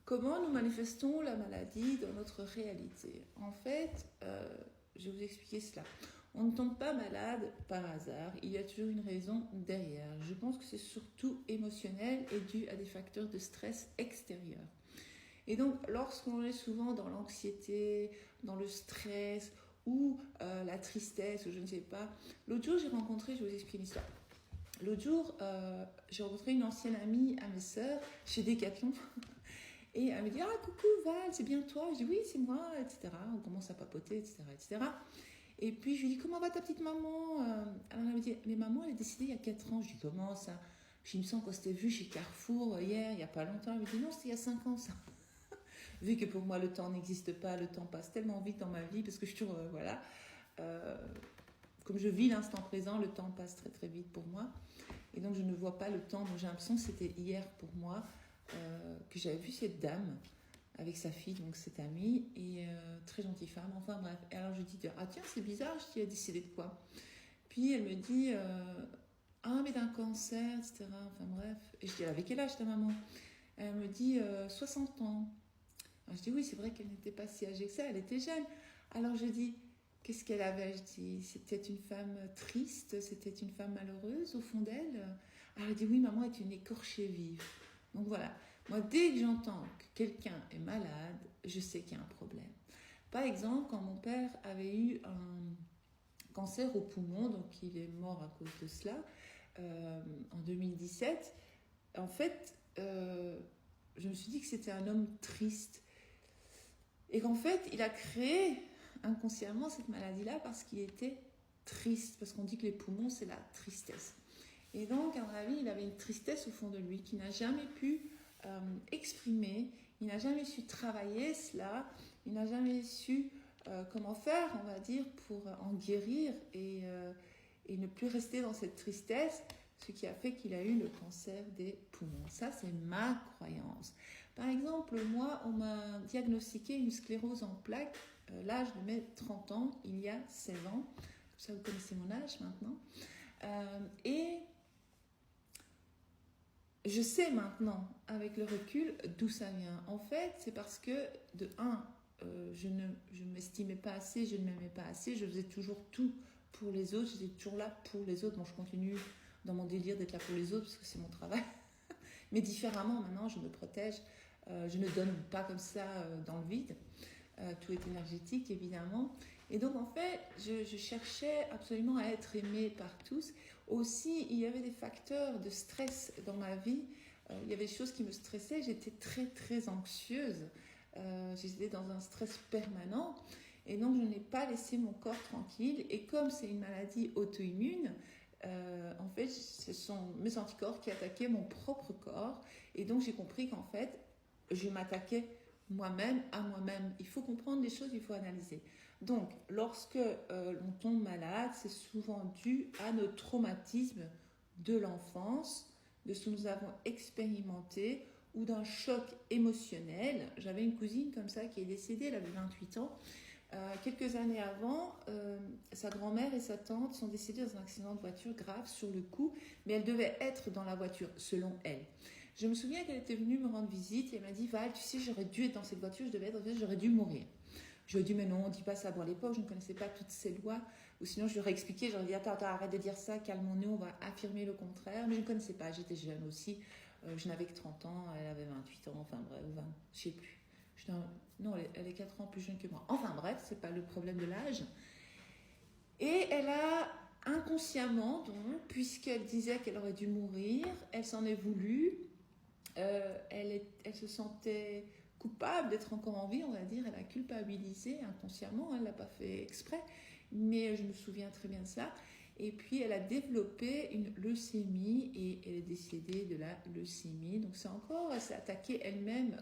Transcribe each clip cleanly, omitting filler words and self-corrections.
Comment nous manifestons la maladie dans notre réalité? En fait, je vais vous expliquer cela. On ne tombe pas malade par hasard, il y a toujours une raison derrière. Je pense que c'est surtout émotionnel et dû à des facteurs de stress extérieurs. Et donc, lorsqu'on est souvent dans l'anxiété, dans le stress ou la tristesse, ou je ne sais pas. L'autre jour, je vais vous expliquer une histoire. L'autre jour, j'ai rencontré une ancienne amie à mes sœurs chez Decathlon. Et elle me dit « Ah, coucou Val, c'est bien toi ?» Je dis « Oui, c'est moi, etc. » On commence à papoter, etc., etc. Et puis je lui dis « Comment va ta petite maman ?» Alors elle me dit « Mais maman, elle est décédée il y a 4 ans. » Je dis « Comment ça ?» Je dis « Il me semble qu'on s'était vu chez Carrefour hier, il n'y a pas longtemps. » Elle me dit « Non, c'était il y a 5 ans ça. » Vu que pour moi le temps n'existe pas, le temps passe tellement vite dans ma vie parce que je suis toujours, comme je vis l'instant présent, le temps passe très très vite pour moi. Et donc je ne vois pas le temps, donc j'ai l'impression que c'était hier pour moi que j'avais vu cette dame avec sa fille, donc cette amie, et très gentille femme, enfin bref. Et alors je dis, ah tiens, c'est bizarre, je dis, elle a décédé de quoi? Puis elle me dit, ah mais d'un cancer, etc. Enfin bref. Et je dis, avec quel âge ta maman? Elle me dit, 60 ans. Alors je dis, oui, c'est vrai qu'elle n'était pas si âgée que ça, elle était jeune. Alors je dis, qu'est-ce qu'elle avait? Je dis, c'était une femme triste, c'était une femme malheureuse au fond d'elle. Alors elle dit, oui, maman est une écorchée vive. Donc voilà, moi dès que j'entends que quelqu'un est malade, je sais qu'il y a un problème. Par exemple, quand mon père avait eu un cancer au poumon, donc il est mort à cause de cela, en 2017, en fait, je me suis dit que c'était un homme triste. Et qu'en fait, il a créé inconsciemment cette maladie-là parce qu'il était triste, parce qu'on dit que les poumons, c'est la tristesse. Et donc, à mon avis, il avait une tristesse au fond de lui qu'il n'a jamais pu exprimer, il n'a jamais su travailler cela, il n'a jamais su comment faire, on va dire, pour en guérir et ne plus rester dans cette tristesse, ce qui a fait qu'il a eu le cancer des poumons. Ça, c'est ma croyance. Par exemple, moi, on m'a diagnostiqué une sclérose en plaques, l'âge de mes 30 ans, il y a 16 ans. Ça, vous connaissez mon âge maintenant. Et je sais maintenant, avec le recul, d'où ça vient. En fait, c'est parce que, de un, je ne m'estimais pas assez, je ne m'aimais pas assez, je faisais toujours tout pour les autres, j'étais toujours là pour les autres. Bon, je continue dans mon délire d'être là pour les autres, parce que c'est mon travail. Mais différemment, maintenant, je me protège. Je ne donne pas comme ça dans le vide. Tout est énergétique, évidemment. Et donc, en fait, je cherchais absolument à être aimée par tous. Aussi, il y avait des facteurs de stress dans ma vie. Il y avait des choses qui me stressaient. J'étais très, très anxieuse. J'étais dans un stress permanent. Et donc, je n'ai pas laissé mon corps tranquille. Et comme c'est une maladie auto-immune, en fait, ce sont mes anticorps qui attaquaient mon propre corps. Et donc, j'ai compris qu'en fait, je m'attaquais moi-même à moi-même. Il faut comprendre les choses, il faut analyser. Donc, lorsque l'on tombe malade, c'est souvent dû à nos traumatismes de l'enfance, de ce que nous avons expérimenté ou d'un choc émotionnel. J'avais une cousine comme ça qui est décédée, elle avait 28 ans. Quelques années avant, sa grand-mère et sa tante sont décédées dans un accident de voiture grave sur le coup, mais elle devait être dans la voiture, selon elle. Je me souviens qu'elle était venue me rendre visite et elle m'a dit « Val, tu sais, j'aurais dû être dans cette voiture, j'aurais dû mourir. » Je lui ai dit « Mais non, on ne dit pas ça. » Bon, à l'époque, je ne connaissais pas toutes ces lois, ou sinon je lui aurais expliqué, j'aurais dit « Attends, arrête de dire ça, calmons-nous, on va affirmer le contraire. » Mais je ne connaissais pas, j'étais jeune aussi, je n'avais que 30 ans, elle avait 28 ans, enfin bref, 20, je ne sais plus. Non, elle est 4 ans plus jeune que moi. Enfin bref, ce n'est pas le problème de l'âge. Et elle a inconsciemment, donc, puisqu'elle disait qu'elle aurait dû mourir, elle s'en est voulu. Elle se sentait coupable d'être encore en vie, on va dire. Elle a culpabilisé inconsciemment, elle ne l'a pas fait exprès, mais je me souviens très bien de ça. Et puis elle a développé une leucémie et elle est décédée de la leucémie. Donc c'est encore, elle s'est attaquée elle-même.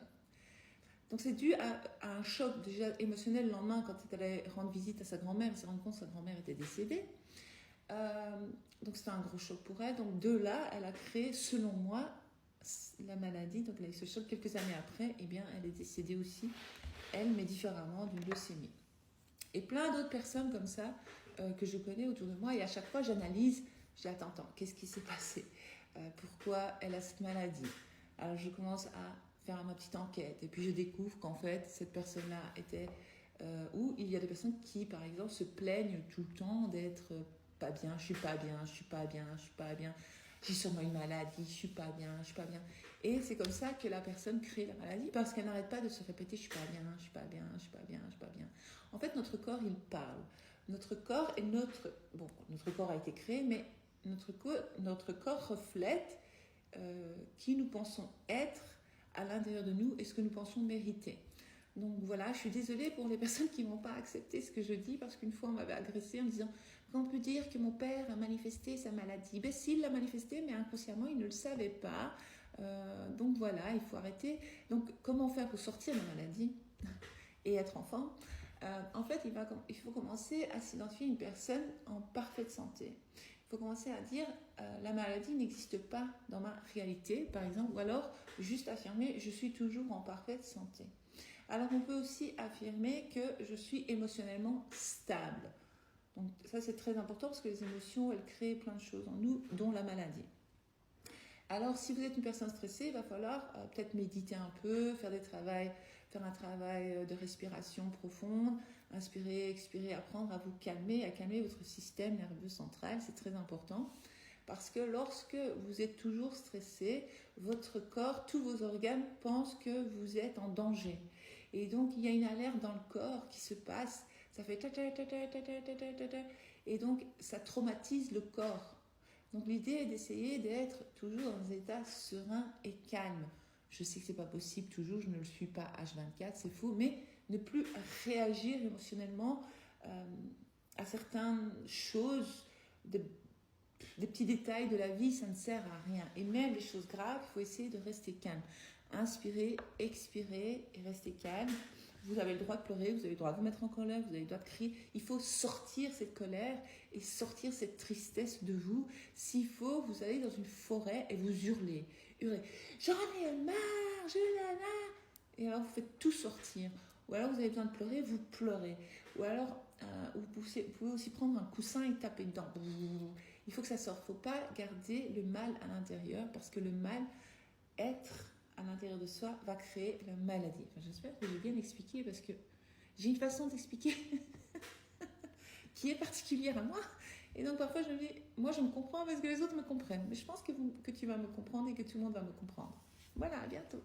Donc c'est dû à un choc déjà émotionnel le lendemain quand elle allait rendre visite à sa grand-mère. Elle s'est rendue compte que sa grand-mère était décédée. Donc c'était un gros choc pour elle. Donc de là, elle a créé, selon moi, la maladie. Donc elle a eu ce choc quelques années après. Eh bien, elle est décédée aussi, elle, mais différemment, d'une leucémie. Et plein d'autres personnes comme ça que je connais autour de moi. Et à chaque fois, j'analyse. Je dis, attends, qu'est-ce qui s'est passé? Pourquoi elle a cette maladie? Alors je commence à faire ma petite enquête. Et puis je découvre qu'en fait, cette personne-là était... ou il y a des personnes qui, par exemple, se plaignent tout le temps d'être pas bien, je suis pas bien, je suis pas bien, je suis pas bien, j'ai sûrement une maladie, je suis pas bien, je suis pas bien. Et c'est comme ça que la personne crée la maladie, parce qu'elle n'arrête pas de se répéter, je suis pas bien, je suis pas bien, je suis pas bien, je suis pas bien. En fait, notre corps, il parle. Notre corps est notre... Bon, notre corps a été créé, mais notre corps reflète qui nous pensons être à l'intérieur de nous et ce que nous pensons mériter. Donc voilà, je suis désolée pour les personnes qui ne vont pas accepter ce que je dis, parce qu'une fois on m'avait agressée en disant qu'on peut dire que mon père a manifesté sa maladie. Ben s'il l'a manifesté, mais inconsciemment il ne le savait pas. Donc voilà, il faut arrêter. Donc comment faire pour sortir de la maladie et être enfant? En fait, il faut commencer à s'identifier une personne en parfaite santé. Il faut commencer à dire la maladie n'existe pas dans ma réalité, par exemple, ou alors juste affirmer je suis toujours en parfaite santé. Alors on peut aussi affirmer que je suis émotionnellement stable. Donc ça c'est très important parce que les émotions elles créent plein de choses en nous, dont la maladie. Alors si vous êtes une personne stressée, il va falloir peut-être méditer un peu, faire un travail de respiration profonde, inspirer, expirer, apprendre à vous calmer, à calmer votre système nerveux central, c'est très important. Parce que lorsque vous êtes toujours stressé, votre corps, tous vos organes pensent que vous êtes en danger. Et donc, il y a une alerte dans le corps qui se passe. Ça fait ta ta ta ta ta ta ta ta ta. Et donc, ça traumatise le corps. Donc, l'idée est d'essayer d'être toujours dans un état serein et calme. Je sais que ce n'est pas possible toujours, je ne le suis pas H24, c'est faux, mais ne plus réagir émotionnellement à certaines choses, des petits détails de la vie, ça ne sert à rien. Et même les choses graves, il faut essayer de rester calme. Inspirez, expirez et restez calme. Vous avez le droit de pleurer, vous avez le droit de vous mettre en colère, vous avez le droit de crier. Il faut sortir cette colère et sortir cette tristesse de vous. S'il faut, vous allez dans une forêt et vous hurlez. Hurlez, j'en ai marre, je n'en ai marre. Et alors vous faites tout sortir. Ou alors vous avez besoin de pleurer, vous pleurez. Ou alors vous pouvez aussi prendre un coussin et taper dedans. Il faut que ça sorte. Il ne faut pas garder le mal à l'intérieur parce que le mal, être à l'intérieur de soi, va créer la maladie. Enfin, j'espère que j'ai bien expliqué parce que j'ai une façon d'expliquer qui est particulière à moi. Et donc parfois je me dis, moi je me comprends parce que les autres me comprennent. Mais je pense que tu vas me comprendre et que tout le monde va me comprendre. Voilà, à bientôt.